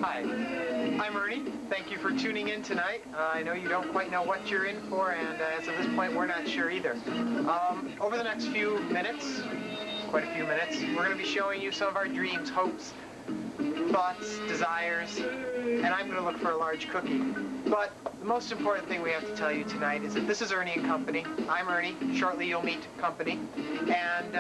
Hi, I'm Ernie. Thank you for tuning in tonight. I know you don't quite know what you're in for, and as of this point, we're not sure either. Over the next few minutes, quite a few minutes, we're going to be showing you some of our dreams, hopes, thoughts, desires, and I'm going to look for a large cookie. But the most important thing we have to tell you tonight is that this is Ernie and Company. I'm Ernie. Shortly you'll meet Company. And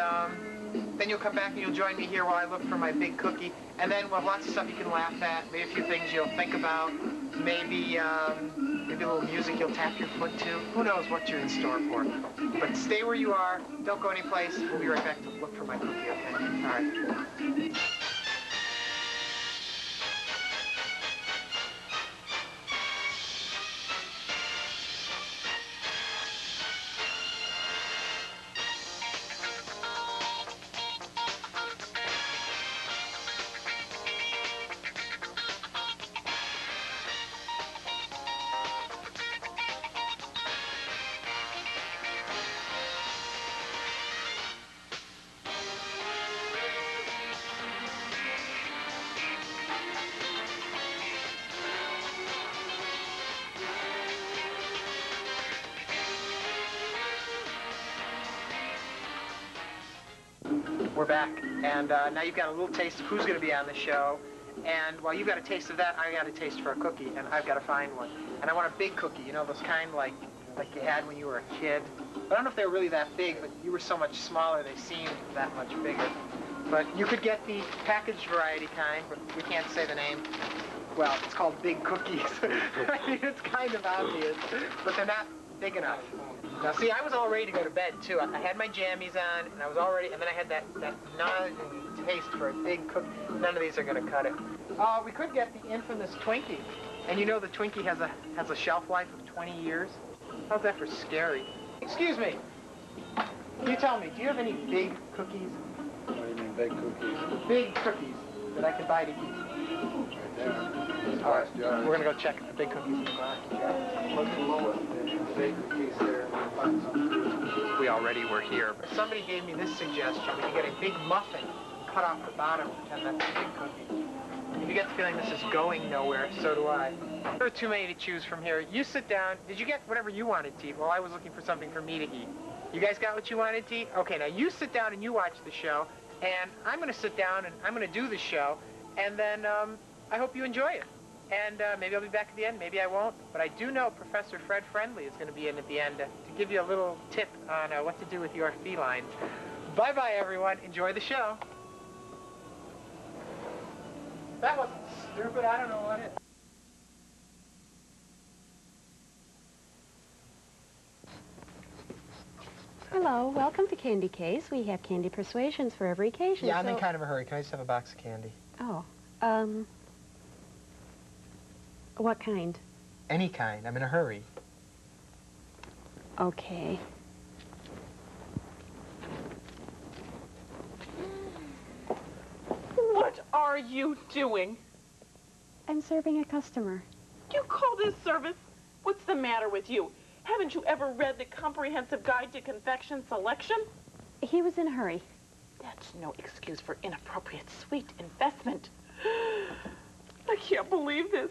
then you'll come back and you'll join me here while I look for my big cookie. And then we'll have lots of stuff you can laugh at, maybe a few things you'll think about, maybe maybe a little music you'll tap your foot to. Who knows what you're in store for. But stay where you are. Don't go anyplace. We'll be right back to look for my cookie, okay? All right. We're back, and now you've got a little taste of who's going to be on the show. And while you've got a taste of that, I got a taste for a cookie, and I've got to find one. And I want a big cookie, you know, those kind like you had when you were a kid. But I don't know if they were really that big, but you were so much smaller, they seemed that much bigger. But you could get the packaged variety kind, but we can't say the name. Well, it's called Big Cookies. I mean, it's kind of obvious, but they're not big enough. Now, see, I was all ready to go to bed, too. I had my jammies on, and I was all ready, and then I had that nausea taste for a big cookie. None of these are going to cut it. We could get the infamous Twinkie. And you know the Twinkie has a shelf life of 20 years? How's that for scary? Excuse me. You tell me, do you have any big cookies? What do you mean, big cookies? Big cookies that I could buy to eat. Right there. All right, we're going to go check the big cookies in the glass jar. Look below it. The big cookies there. Find some. We already were here, but somebody gave me this suggestion. We can get a big muffin, cut off the bottom, and that's a big cookie. If you get the feeling this is going nowhere, so do I. There are too many to choose from here. You sit down. Did you get whatever you wanted to eat? Well, I was looking for something for me to eat. You guys got what you wanted to eat? Okay, now you sit down and you watch the show, and I'm going to sit down and I'm going to do the show, and then I hope you enjoy it. And maybe I'll be back at the end, maybe I won't. But I do know Professor Fred Friendly is going to be in at the end to give you a little tip on what to do with your felines. Bye-bye, everyone. Enjoy the show. That wasn't stupid. I don't know what it is. Hello, welcome to Candy Case. We have candy persuasions for every occasion. Yeah, I'm in kind of a hurry. Can I just have a box of candy? Oh, what kind? Any kind. I'm in a hurry. Okay. What are you doing? I'm serving a customer. You call this service? What's the matter with you? Haven't you ever read the Comprehensive Guide to Confection Selection? He was in a hurry. That's no excuse for inappropriate sweet investment. I can't believe this.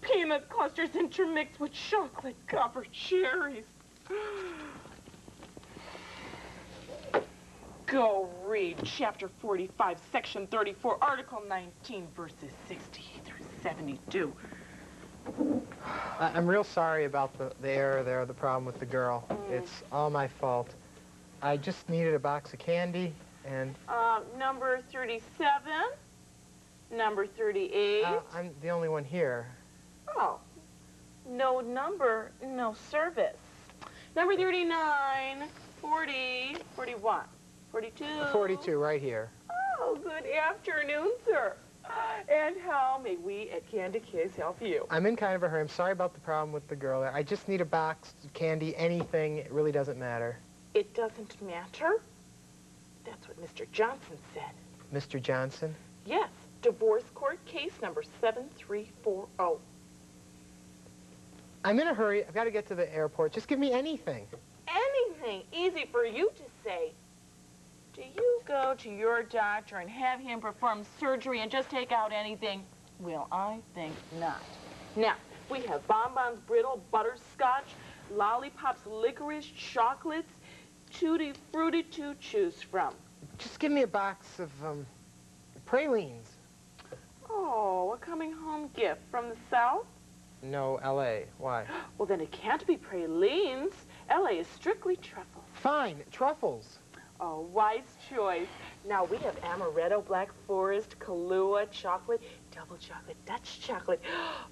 Peanut clusters intermixed with chocolate-covered cherries. Go read Chapter 45, Section 34, Article 19, verses 60 through 72. I'm real sorry about the error there, the problem with the girl. It's all my fault. I just needed a box of candy, and... Number 37, number 38. I'm the only one here. Oh, no number, no service. Number 39, 40, 41, 42. 42, right here. Oh, good afternoon, sir. And how may we at Candy Case help you? I'm in kind of a hurry. I'm sorry about the problem with the girl there. I just need a box of candy, anything. It really doesn't matter. It doesn't matter? That's what Mr. Johnson said. Mr. Johnson? Yes, divorce court case number 7340. I'm in a hurry. I've got to get to the airport. Just give me anything. Anything easy for you to say. Do you go to your doctor and have him perform surgery and just take out anything? Well, I think not. Now, we have bonbons, brittle, butterscotch, lollipops, licorice, chocolates, tutti frutti to choose from. Just give me a box of, pralines. Oh, a coming home gift from the South? No, L.A. Why? Well, then it can't be pralines. L.A. is strictly truffles. Fine, truffles. Oh, wise choice. Now, we have amaretto, black forest, Kahlua, chocolate, double chocolate, Dutch chocolate.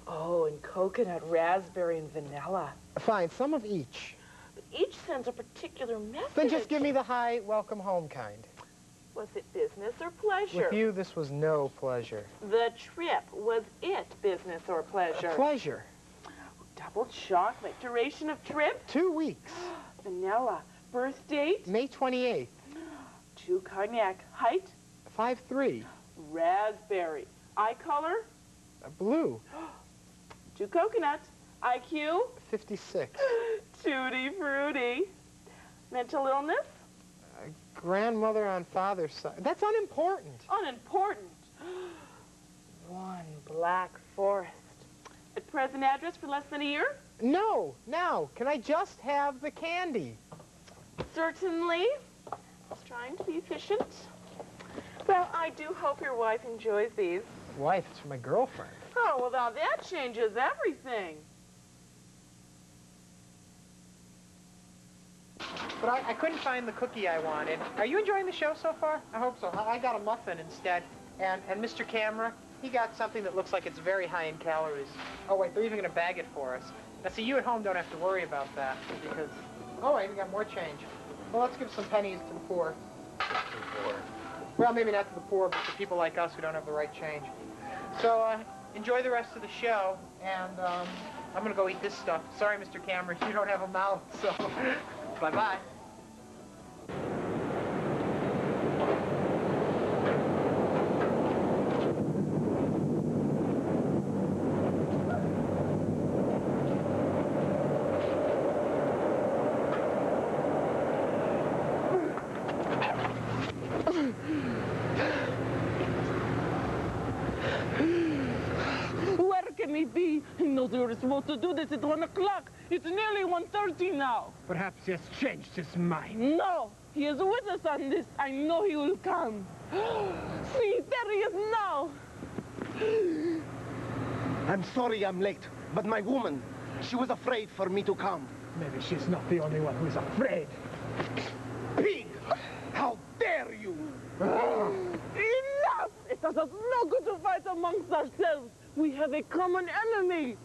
Oh, and coconut, raspberry, and vanilla. Fine, some of each. But each sends a particular message. Then just give me the high, welcome home kind. Was it business or pleasure? With you, this was no pleasure. The trip, was it business or pleasure? Pleasure. Double chocolate. Duration of trip? 2 weeks. Vanilla. Birth date? May 28th. 2 cognac. Height? 5'3". Raspberry. Eye color? Blue. 2 coconut. IQ? 56. Tutti frutti. Mental illness? Grandmother on father's side. That's unimportant. Unimportant. 1 black forest. At present address for less than a year? No, now, can I just have the candy? Certainly. Just trying to be efficient. Well, I do hope your wife enjoys these. Wife, it's my girlfriend. Oh, well, now that changes everything. But I couldn't find the cookie I wanted. Are you enjoying the show so far? I hope so. I got a muffin instead. And Mr. Camera, he got something that looks like it's very high in calories. Oh, wait, they're even going to bag it for us. Now, see, you at home don't have to worry about that because... Oh, wait, we got more change. Well, let's give some pennies to the poor. Well, maybe not to the poor, but to people like us who don't have the right change. So, enjoy the rest of the show, and I'm going to go eat this stuff. Sorry, Mr. Camera, you don't have a mouth, so bye-bye. Where can he be? He knows we were supposed to do this at 1 o'clock. It's nearly 1:30 now. Perhaps he has changed his mind. No, he is with us on this. I know he will come. See, there he is now. I'm sorry I'm late, but my woman, she was afraid for me to come. Maybe she's not the only one who's afraid. Pig! How dare you! Enough! It does us no good to fight amongst ourselves. We have a common enemy.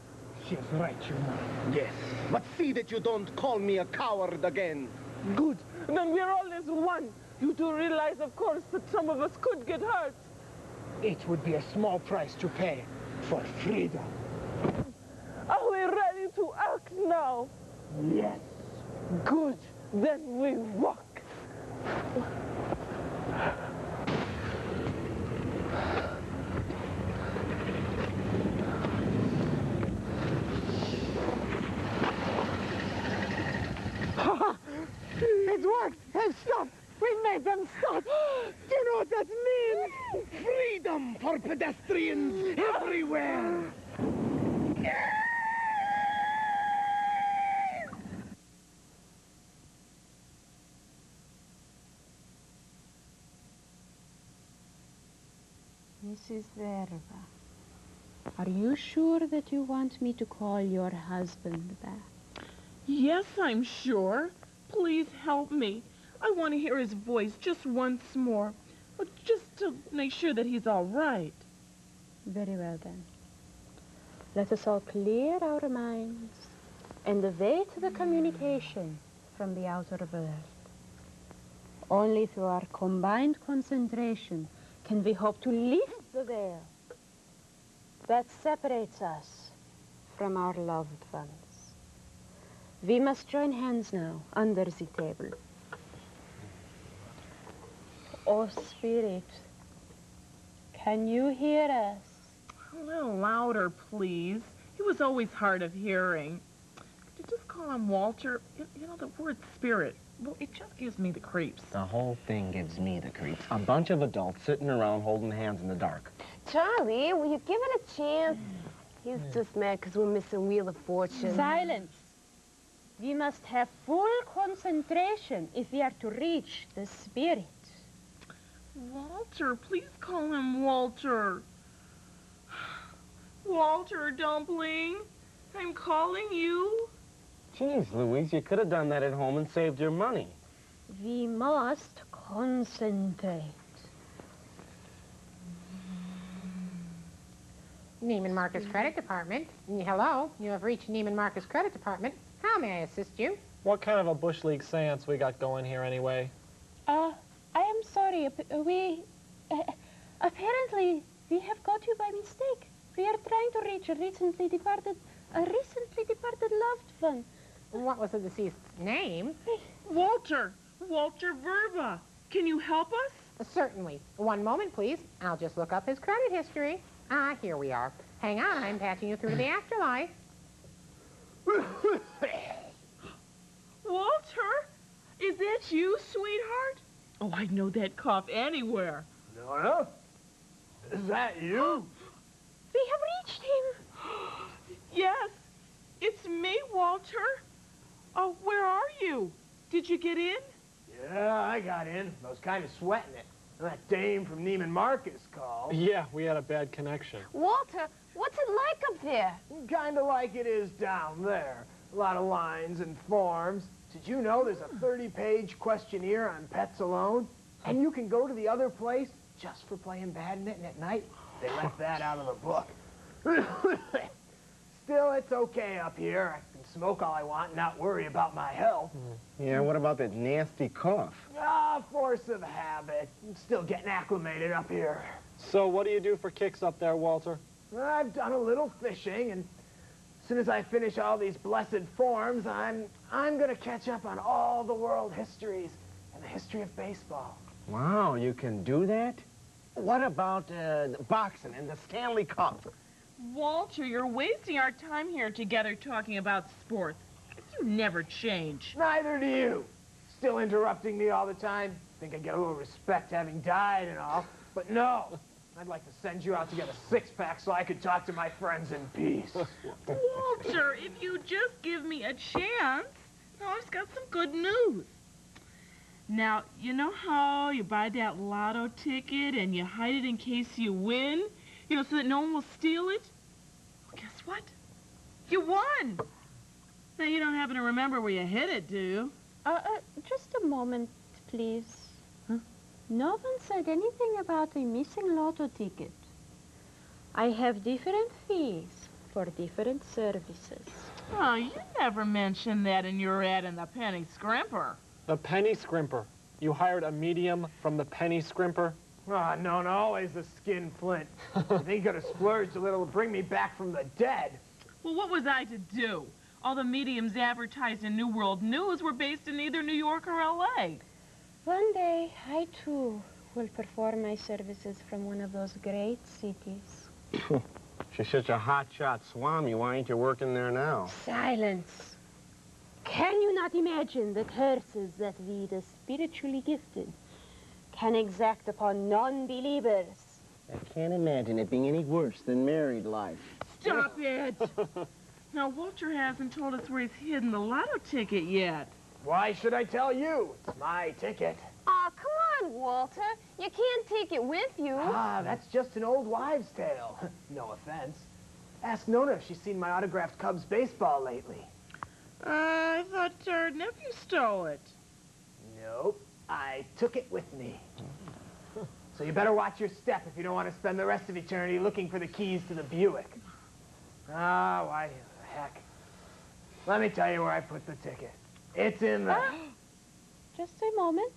She's right, you know. Yes, but see that you don't call me a coward again. Good. Then we're all as one. You do realize, of course, that some of us could get hurt. It would be a small price to pay for freedom. Are we ready to act now? Yes. Good. Then we walk. It worked! They've stopped! We made them stop! Do you know what that means? Freedom for pedestrians everywhere! Mrs. Verva, are you sure that you want me to call your husband back? Yes, I'm sure. Please help me. I want to hear his voice just once more. Just to make sure that he's all right. Very well, then. Let us all clear our minds and await the communication from the outer world. Only through our combined concentration can we hope to lift the veil that separates us from our loved ones. We must join hands now under the table. Oh, Spirit, can you hear us? A little louder, please. He was always hard of hearing. Could you just call him Walter? You know, the word spirit Well, it just gives me the creeps. The whole thing gives me the creeps. A bunch of adults sitting around holding hands in the dark. Charlie, will you give it a chance? He's just mad because we're missing Wheel of Fortune. Silence. We must have full concentration if we are to reach the spirit. Walter, please call him Walter. Walter, Dumpling, I'm calling you. Jeez, Louise, you could have done that at home and saved your money. We must concentrate. Neiman Marcus Credit Department. Hello, you have reached Neiman Marcus Credit Department. How may I assist you? What kind of a Bush League seance we got going here anyway? I am sorry. Apparently, we have got you by mistake. We are trying to reach a recently departed loved one. What was the deceased's name? Walter Verba. Can you help us? Certainly. One moment, please. I'll just look up his credit history. Ah, here we are. Hang on, I'm patching you through to the afterlife. Walter, is that you, sweetheart? Oh, I'd know that cough anywhere. No. Is that you? We have reached him. Yes, it's me, Walter. Oh, where are you? Did you get in? Yeah, I got in. I was kind of sweating it. That dame from Neiman Marcus called. Yeah, we had a bad connection. Walter, what's it like up there? Kind of like it is down there. A lot of lines and forms. Did you know there's a 30-page questionnaire on pets alone? And you can go to the other place just for playing badminton at night? They left that out of the book. Still, it's okay up here. I can smoke all I want and not worry about my health. Yeah, what about that nasty cough? Force of habit. I'm still getting acclimated up here. So what do you do for kicks up there, Walter? I've done a little fishing, and as soon as I finish all these blessed forms, I'm gonna catch up on all the world histories and the history of baseball. Wow, you can do that? What about boxing and the Stanley Cup? Walter, you're wasting our time here together talking about sports. You never change. Neither do you. Still interrupting me all the time. Think I get a little respect having died and all. But no, I'd like to send you out to get a six-pack so I could talk to my friends in peace. Walter, if you just give me a chance, now I've got some good news. Now, you know how you buy that lotto ticket and you hide it in case you win? You know, so that no one will steal it? Well, guess what? You won! Now, you don't happen to remember where you hid it, do you? Just a moment, please. Huh? No one said anything about a missing lotto ticket. I have different fees for different services. Oh, you never mentioned that in your ad in the Penny Scrimper. The Penny Scrimper. You hired a medium from the Penny Scrimper? No, always a skin flint. You think you could have splurged a little to bring me back from the dead? Well, what was I to do? All the mediums advertised in New World News were based in either New York or L.A. One day, I too will perform my services from one of those great cities. She's such a hotshot swami. Why ain't you working there now? Silence. Can you not imagine the curses that we, the spiritually gifted, can exact upon non-believers? I can't imagine it being any worse than married life. Stop it! Now, Walter hasn't told us where he's hidden the lotto ticket yet. Why should I tell you? It's my ticket. Aw, come on, Walter. You can't take it with you. That's just an old wives' tale. No offense. Ask Nona if she's seen my autographed Cubs baseball lately. I thought our nephew stole it. Nope. I took it with me. So you better watch your step if you don't want to spend the rest of eternity looking for the keys to the Buick. Why the heck? Let me tell you where I put the ticket. It's in the... Just a moment.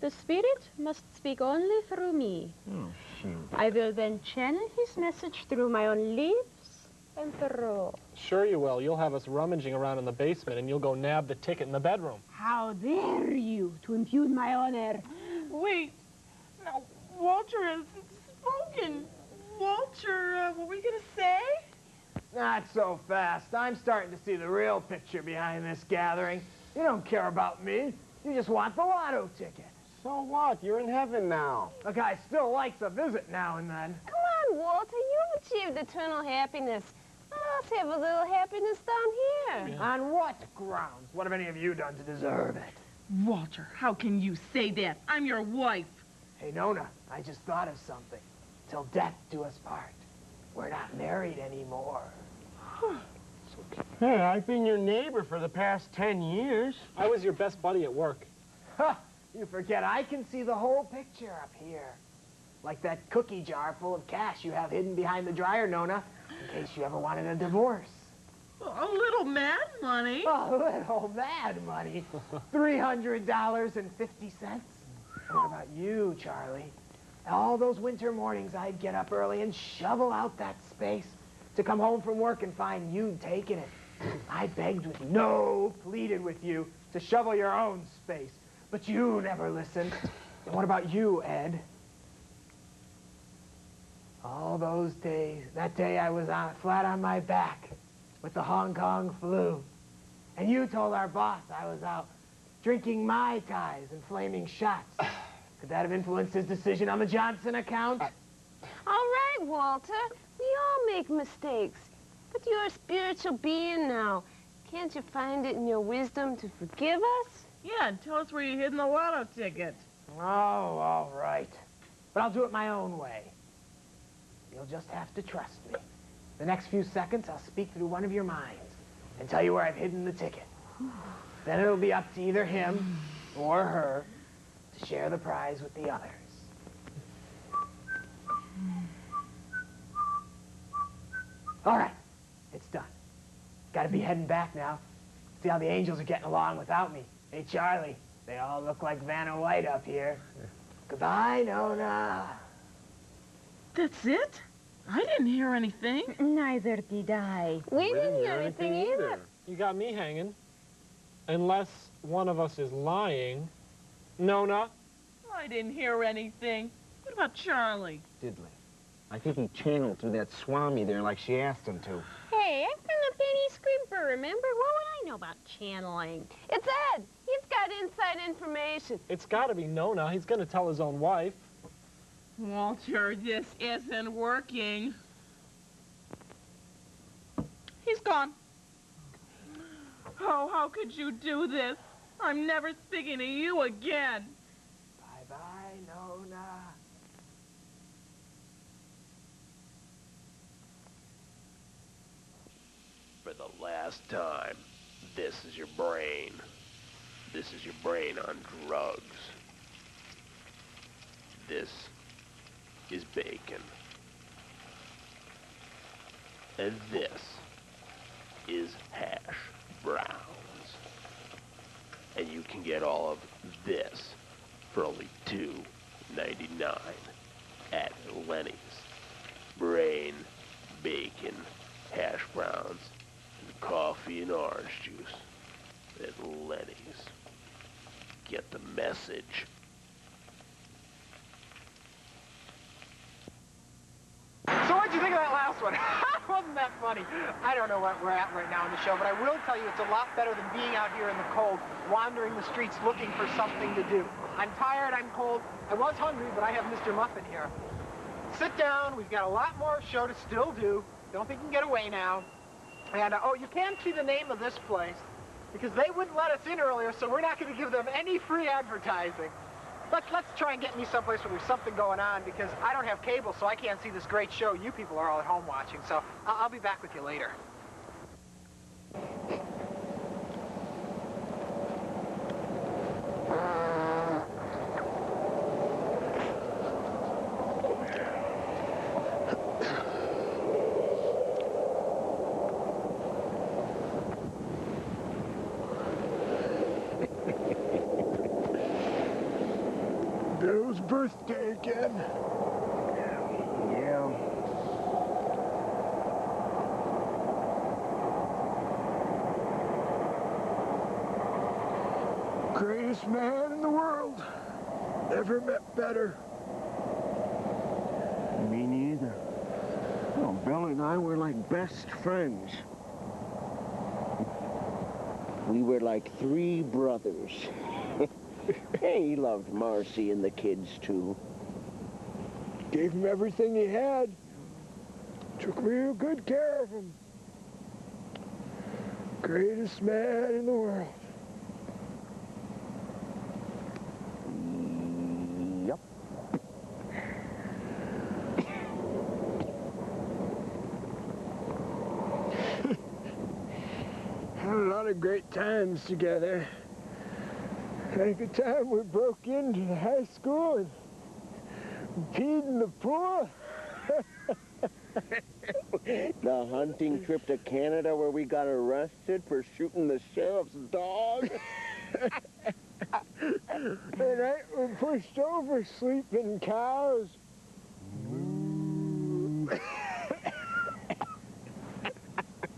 The spirit must speak only through me. Oh, shoot. I will then channel his message through my own lips and throat. Sure you will. You'll have us rummaging around in the basement and you'll go nab the ticket in the bedroom. How dare you to impugn my honor? Wait. Now, Walter hasn't spoken. Walter, what were you going to say? Not so fast. I'm starting to see the real picture behind this gathering. You don't care about me. You just want the lotto ticket. So what? You're in heaven now. A guy still likes a visit now and then. Come on, Walter, you've achieved eternal happiness. Let us have a little happiness down here. On what grounds? What have any of you done to deserve it? Walter, how can you say that? I'm your wife. Hey, Nona, I just thought of something. Till death do us part. We're not married anymore. Hey, I've been your neighbor for the past 10 years. I was your best buddy at work. Ha! You forget I can see the whole picture up here. Like that cookie jar full of cash you have hidden behind the dryer, Nona, in case you ever wanted a divorce. A little mad money. Oh, little mad money. $300.50. What about you, Charlie? All those winter mornings, I'd get up early and shovel out that space to come home from work and find you'd taken it. I begged with no, pleaded with you to shovel your own space, but you never listened. And what about you, Ed? All those days, that day I was flat on my back with the Hong Kong flu. And you told our boss I was out drinking Mai Tais and flaming shots. Could that have influenced his decision on the Johnson account? All right, Walter. We all make mistakes. But you're a spiritual being now. Can't you find it in your wisdom to forgive us? Yeah, and tell us where you hid the lotto ticket. Oh, all right. But I'll do it my own way. You'll just have to trust me. The next few seconds, I'll speak through one of your minds and tell you where I've hidden the ticket. Then it'll be up to either him or her to share the prize with the others. All right, it's done. Gotta be heading back now. See how the angels are getting along without me. Hey, Charlie, they all look like Vanna White up here. Goodbye, Nona. That's it? I didn't hear anything. Neither did I. We didn't hear anything either. You got me hanging. Unless one of us is lying. Nona? I didn't hear anything. What about Charlie? Diddley. I think he channeled through that swami there like she asked him to. Hey, I'm from the Penny Scrimper, remember? What would I know about channeling? It's Ed. He's got inside information. It's gotta be Nona. He's gonna tell his own wife. Walter, this isn't working. He's gone. Oh, how could you do this? I'm never speaking to you again. Bye-bye, Nona. For the last time, this is your brain. This is your brain on drugs. This is bacon. And this is hash browns. And you can get all of this for only $2.99 at Lenny's. Brain, bacon, hash browns, and coffee and orange juice at Lenny's. Get the message. So what'd you think of that last one? Wasn't that funny? I don't know what we're at right now in the show, but I will tell you it's a lot better than being out here in the cold, wandering the streets looking for something to do. I'm tired, I'm cold. I was hungry, but I have Mr. Muffin here. Sit down, we've got a lot more show to still do. Don't think you can get away now. And, oh, you can see the name of this place, because they wouldn't let us in earlier, so we're not going to give them any free advertising. Let's try and get me someplace where there's something going on, because I don't have cable, so I can't see this great show you people are all at home watching. So I'll be back with you later. Bill's birthday again. Yeah. Greatest man in the world. Never met better. Me neither. Well, Bill and I were like best friends. We were like 3 brothers. He loved Marcy and the kids, too. Gave him everything he had. Took real good care of him. Greatest man in the world. Yep. Had a lot of great times together. Like the time we broke into the high school and peed in the pool. The hunting trip to Canada where we got arrested for shooting the sheriff's dog. The night we pushed over sleeping cows.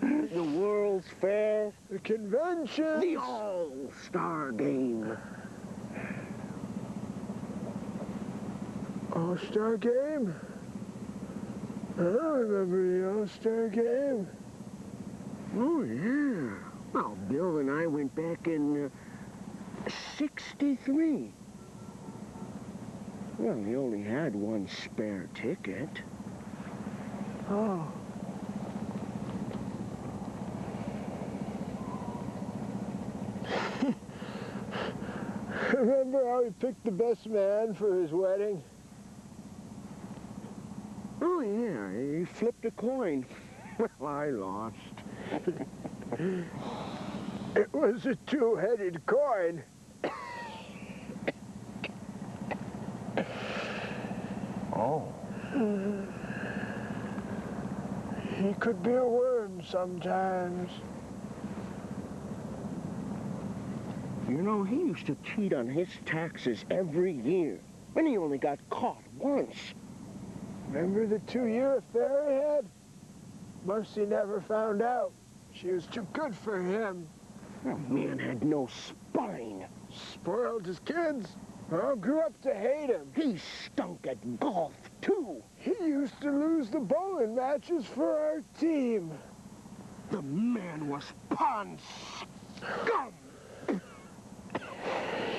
The World's Fair. The convention. The All-Star Game. All-Star Game? I don't remember the All-Star Game. Oh, yeah. Well, Bill and I went back in 63. Well, he only had 1 spare ticket. Oh. Remember how he picked the best man for his wedding? Oh, yeah, he flipped a coin. Well, I lost. It was a 2-headed coin. Oh. He could be a worm sometimes. You know, he used to cheat on his taxes every year. And he only got caught once. Remember the 2-year affair he had? Marcy never found out. She was too good for him. That man had no spine. Spoiled his kids. All grew up to hate him. He stunk at golf, too. He used to lose the bowling matches for our team. The man was pond scum.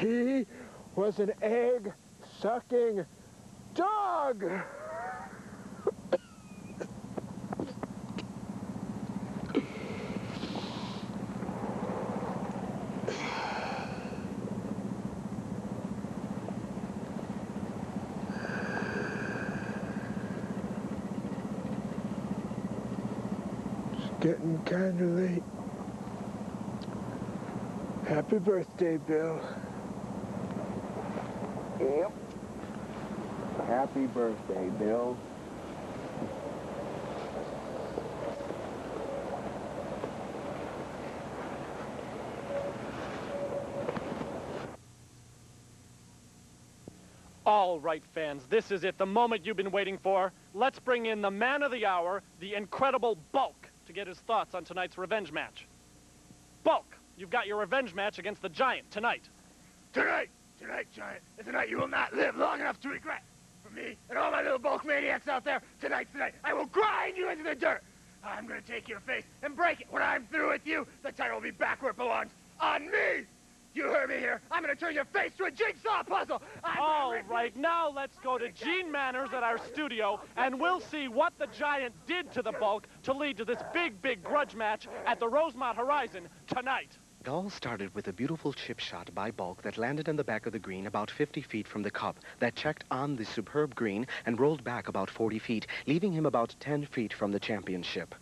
He was an egg-sucking dog. Getting kind of late. Happy birthday, Bill. Yep. Happy birthday, Bill. All right, fans, this is it, the moment you've been waiting for. Let's bring in the man of the hour, the incredible Bulk, to get his thoughts on tonight's revenge match. Bulk, you've got your revenge match against the Giant tonight. Tonight, Giant, is a night you will not live long enough to regret. For me and all my little Bulk maniacs out there, tonight's the night I will grind you into the dirt. I'm going to take your face and break it. When I'm through with you, the title will be back where it belongs, on me. You heard me here. I'm going to turn your face to a jigsaw puzzle. All right, now let's go to Gene Manners at our studio, and we'll see what the Giant did to the Bulk to lead to this big, big grudge match at the Rosemont Horizon tonight. It all started with a beautiful chip shot by Bulk that landed in the back of the green about 50 feet from the cup, that checked on the superb green and rolled back about 40 feet, leaving him about 10 feet from the championship.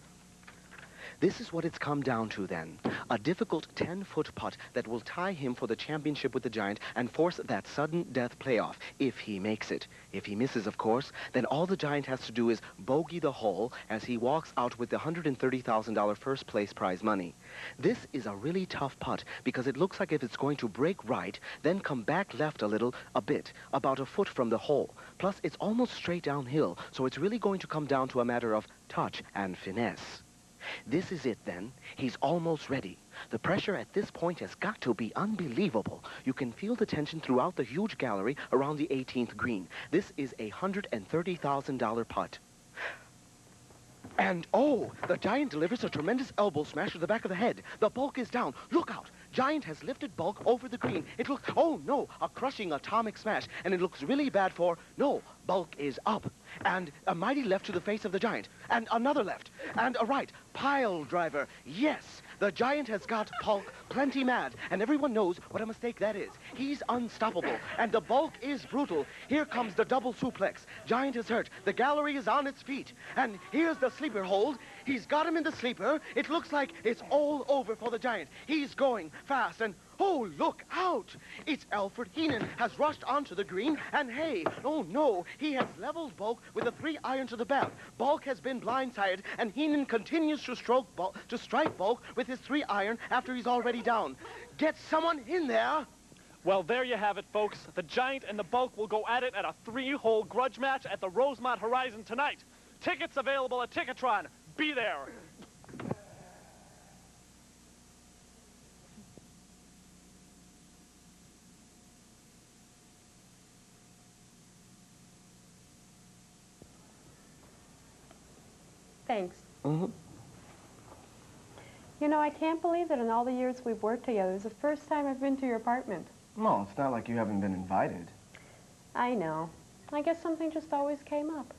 This is what it's come down to then. A difficult 10-foot putt that will tie him for the championship with the Giant and force that sudden death playoff, if he makes it. If he misses, of course, then all the Giant has to do is bogey the hole as he walks out with the $130,000 first place prize money. This is a really tough putt because it looks like if it's going to break right, then come back left a bit, about a foot from the hole. Plus, it's almost straight downhill, so it's really going to come down to a matter of touch and finesse. This is it, then. He's almost ready. The pressure at this point has got to be unbelievable. You can feel the tension throughout the huge gallery around the 18th green. This is a $130,000 putt. And, oh, the Giant delivers a tremendous elbow smash to the back of the head. The Bulk is down. Look out. Giant has lifted Bulk over the green. It looks, oh no, a crushing atomic smash. And it looks really bad for, no, Bulk is up. And a mighty left to the face of the Giant. And another left. And a right. Pile driver. Yes, the Giant has got Bulk plenty mad. And everyone knows what a mistake that is. He's unstoppable. And the Bulk is brutal. Here comes the double suplex. Giant is hurt. The gallery is on its feet. And here's the sleeper hold. He's got him in the sleeper. It looks like it's all over for the Giant. He's going fast and, oh, look out! It's Alfred Heenan has rushed onto the green, and hey, oh no, he has leveled Bulk with a 3-iron to the back. Bulk has been blindsided, and Heenan continues to strike Bulk with his 3-iron after he's already down. Get someone in there! Well, there you have it, folks. The Giant and the Bulk will go at it at a 3-hole grudge match at the Rosemont Horizon tonight. Tickets available at Ticketron. Be there. Thanks. Mm-hmm. You know, I can't believe that in all the years we've worked together, it's the first time I've been to your apartment. No, it's not like you haven't been invited. I know. I guess something just always came up.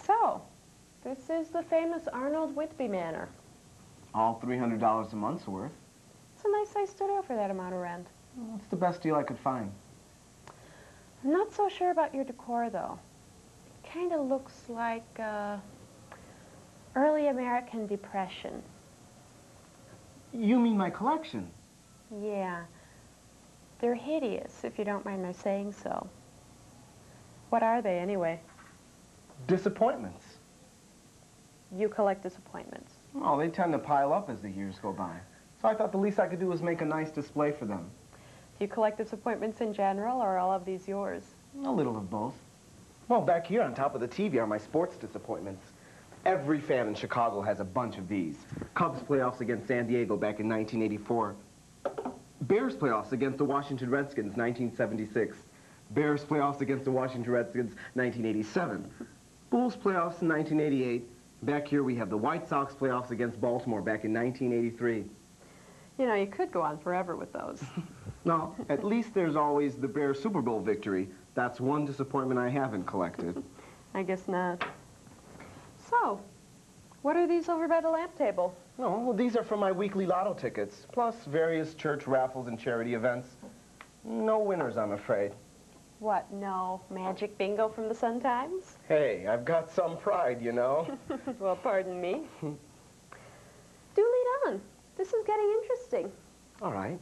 So, this is the famous Arnold Whitby Manor. All $300 a month's worth. It's a nice-sized studio for that amount of rent. Well, it's the best deal I could find. I'm not so sure about your decor, though. It kind of looks like early American Depression. You mean my collection? Yeah. They're hideous, if you don't mind my saying so. What are they, anyway? Disappointments. You collect disappointments. Well, they tend to pile up as the years go by. So I thought the least I could do was make a nice display for them. Do you collect disappointments in general, or are all of these yours? A little of both. Well, back here on top of the TV are my sports disappointments. Every fan in Chicago has a bunch of these. Cubs playoffs against San Diego back in 1984. Bears playoffs against the Washington Redskins, 1976. Bears playoffs against the Washington Redskins, 1987. Bulls playoffs in 1988. Back here we have the White Sox playoffs against Baltimore back in 1983. You know, you could go on forever with those. No, at least there's always the Bears Super Bowl victory. That's one disappointment I haven't collected. I guess not. So, what are these over by the lamp table? No, well, these are for my weekly lotto tickets, plus various church raffles and charity events. No winners, I'm afraid. What, no magic bingo from the Sun-Times? Hey, I've got some pride, you know. Well, pardon me. Do lead on. This is getting interesting. All right.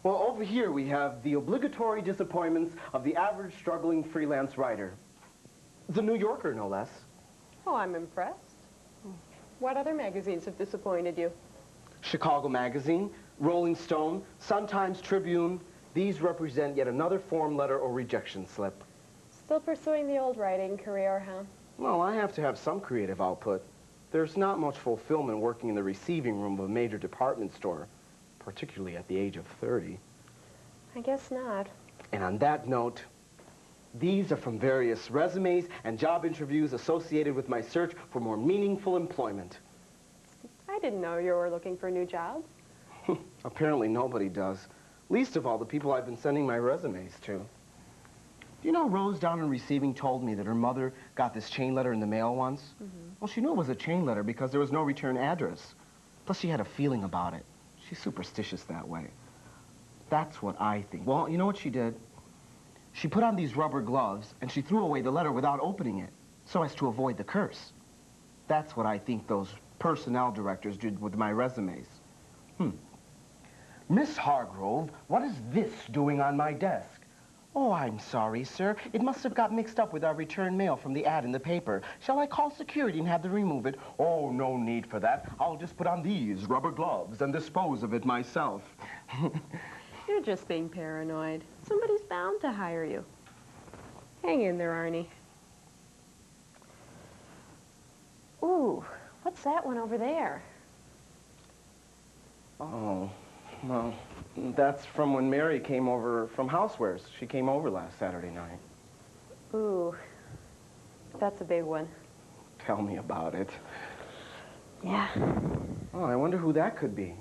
Well, over here we have the obligatory disappointments of the average struggling freelance writer. The New Yorker, no less. Oh, I'm impressed. What other magazines have disappointed you? Chicago Magazine, Rolling Stone, Sun-Times Tribune. These represent yet another form letter or rejection slip. Still pursuing the old writing career, huh? Well, I have to have some creative output. There's not much fulfillment working in the receiving room of a major department store, particularly at the age of 30. I guess not. And on that note, these are from various resumes and job interviews associated with my search for more meaningful employment. I didn't know you were looking for a new job. Apparently nobody does. Least of all the people I've been sending my resumes to. You know, Rose down in receiving told me that her mother got this chain letter in the mail once. Well, she knew it was a chain letter because there was no return address. Plus, she had a feeling about it. She's superstitious that way. That's what I think. Well, you know what she did? She put on these rubber gloves, and she threw away the letter without opening it, so as to avoid the curse. That's what I think those personnel directors did with my resumes. Miss Hargrove, what is this doing on my desk? Oh, I'm sorry, sir. It must have got mixed up with our return mail from the ad in the paper. Shall I call security and have them remove it? Oh, no need for that. I'll just put on these rubber gloves and dispose of it myself. You're just being paranoid. Somebody's bound to hire you. Hang in there, Ernie. Ooh, what's that one over there? Oh, well, that's from when Mary came over from Housewares. She came over last Saturday night. Ooh, that's a big one. Tell me about it. Yeah. Oh, I wonder who that could be.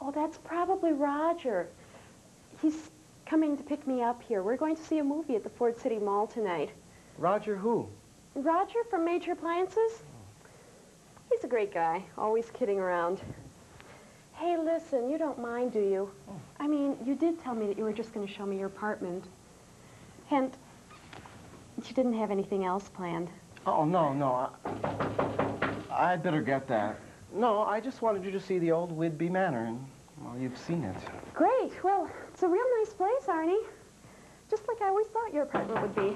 Oh, that's probably Roger. He's coming to pick me up here. We're going to see a movie at the Ford City Mall tonight. Roger who? Roger from Major Appliances? He's a great guy, always kidding around. Hey, listen, you don't mind, do you? I mean, you did tell me that you were just going to show me your apartment. And you didn't have anything else planned. Oh, no. I'd better get that. No, I just wanted you to see the old Whidbey Manor, and, well, you've seen it. Great. Well, it's a real nice place, Arnie. Just like I always thought your apartment would be.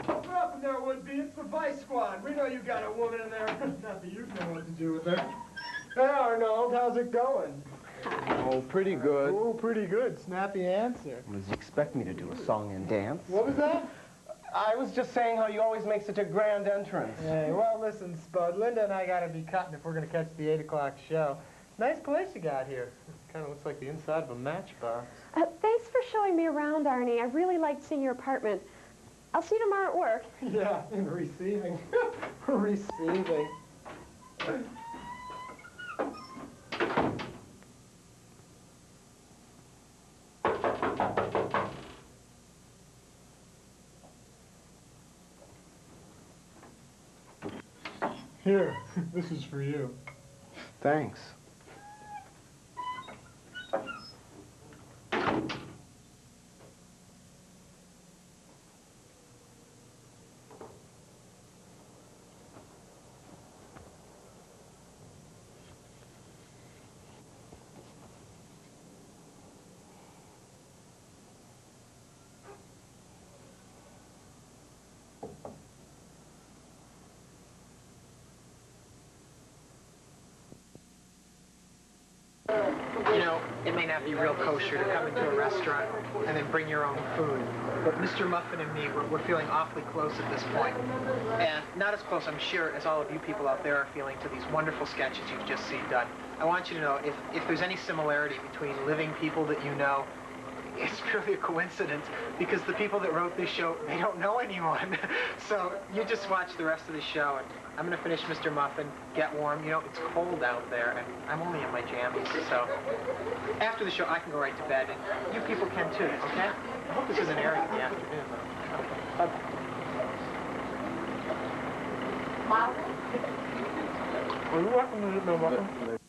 Open up in there, Woodby. It's the Vice Squad. We know you got a woman in there. Not that you know what to do with her. Hey, Arnold, how's it going? Oh, pretty good. Oh, pretty good. Snappy answer. Does he expect me to do a song and dance? What was that? I was just saying how you always make such a grand entrance. Hey, well, listen, Spud. Linda and I got to be cutting if we're going to catch the 8 o'clock show. Nice place you got here. Kind of looks like the inside of a matchbox. Thanks for showing me around, Arnie. I really liked seeing your apartment. I'll see you tomorrow at work. Yeah, in receiving. Receiving. Here, this is for you. Thanks. You know, it may not be real kosher to come into a restaurant and then bring your own food. But Mr. Muffin and me, we're feeling awfully close at this point. And not as close, I'm sure, as all of you people out there are feeling to these wonderful sketches you've just seen done. I want you to know, if there's any similarity between living people that you know, it's purely a coincidence, because the people that wrote this show, they don't know anyone. So you just watch the rest of the show, and I'm going to finish Mr. Muffin, get warm. You know, it's cold out there, and I'm only in my jammies, so after the show, I can go right to bed, and you people can too, okay? I hope this isn't airing in the afternoon, though. Are you welcome to Mr. Muffin?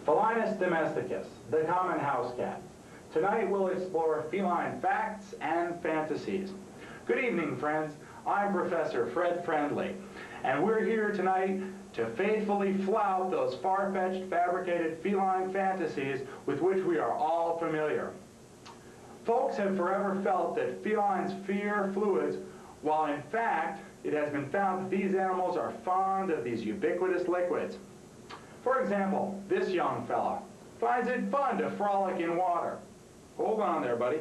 Felinus domesticus, the common house cat. Tonight we'll explore feline facts and fantasies. Good evening, friends. I'm Professor Fred Friendly, and we're here tonight to faithfully flout those far-fetched fabricated feline fantasies with which we are all familiar. Folks have forever felt that felines fear fluids, while in fact it has been found that these animals are fond of these ubiquitous liquids. For example, this young fella finds it fun to frolic in water. Hold on there, buddy.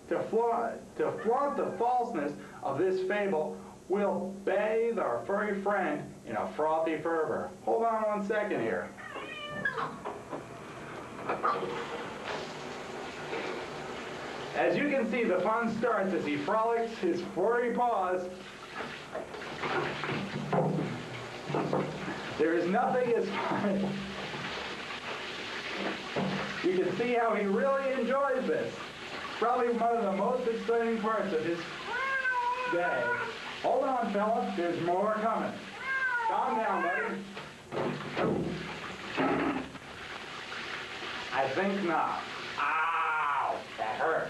To flaunt the falseness of this fable, we'll bathe our furry friend in a frothy fervor. Hold on 1 second here. As you can see, the fun starts as he frolics his furry paws. There is nothing as fun. You can see how he really enjoys this. Probably one of the most exciting parts of his day. Hold on, fella. There's more coming. Calm down, buddy. I think not. Ow! That hurt.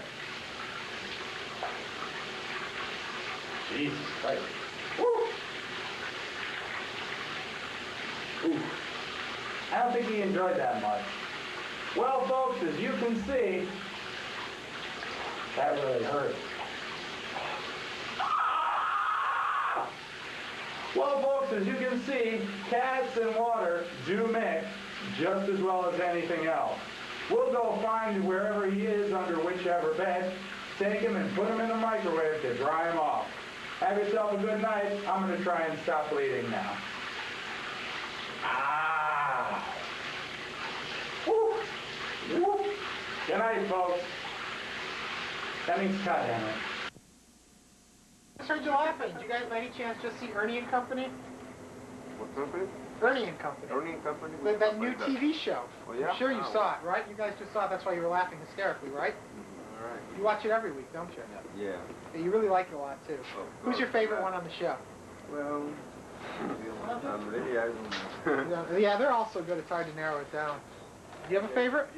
Jesus Christ. Woo! Ooh. I don't think he enjoyed that much. Well, folks, as you can see, that really hurt. Well, folks, as you can see, cats and water do mix just as well as anything else. We'll go find wherever he is under whichever bed, take him and put him in the microwave to dry him off. Have yourself a good night. I'm going to try and stop bleeding now. Ah. Woo. Woo. Good night, folks. That means cut, Henry. I heard you laughing. Did you guys by any chance just see Ernie and Company? What company? Ernie and Company. Ernie and Company? That new TV show. Oh, yeah? I'm sure you Oh. saw it, right? You guys just saw it. That's why you were laughing hysterically, right? All right. You watch it every week, don't you? Yeah. Yeah, you really like it a lot, too. Oh, Who's your favorite one on the show? Well, maybe I don't know. Yeah, they're all so good, it's hard to narrow it down. Do you have a favorite?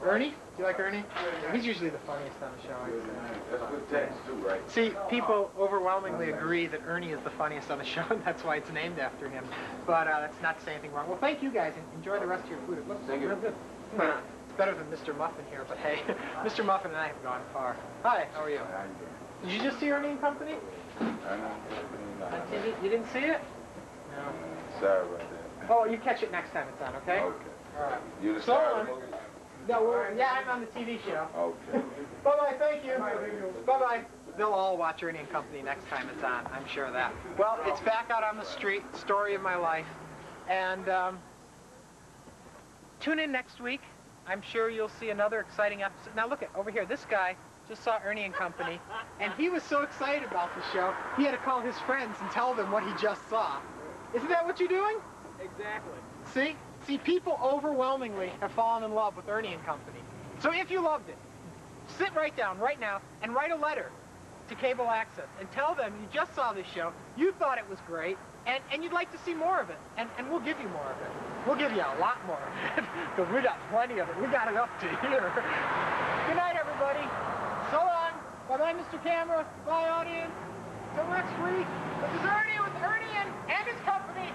Ernie? Do you like Ernie? Yeah, he's usually the funniest on the show, I'd say. That's good text, too, right? See, people overwhelmingly agree that Ernie is the funniest on the show, and that's why it's named after him. But that's not to say anything wrong. Well, thank you guys, and enjoy the rest of your food. It looks real good. It's better than Mr. Muffin here, but hey, Mr. Muffin and I have gone far. Hi, how are you? Did you just see Ernie and Company? On TV? You didn't see it? No. Sorry about that. Oh, you catch it next time it's on, okay? Okay. All right. You the So star long. of the movie? No, yeah, I'm on the TV show. Okay. Bye-bye, thank you. Bye-bye. They'll all watch Ernie and Company next time it's on, I'm sure of that. Well, it's back out on the street, story of my life. And tune in next week. I'm sure you'll see another exciting episode. Now look at over here, this guy just saw Ernie and Company, and he was so excited about the show, he had to call his friends and tell them what he just saw. Isn't that what you're doing? Exactly. See? See, people overwhelmingly have fallen in love with Ernie and Company. So if you loved it, sit right down right now and write a letter to Cable Access and tell them you just saw this show, you thought it was great, and you'd like to see more of it. And we'll give you more of it. We'll give you a lot more of it, because we got plenty of it. We got it up to here. Good night, everybody. So long. Bye-bye, Mr. Camera. Bye, audience. Till next week. This is Ernie with Ernie and his company.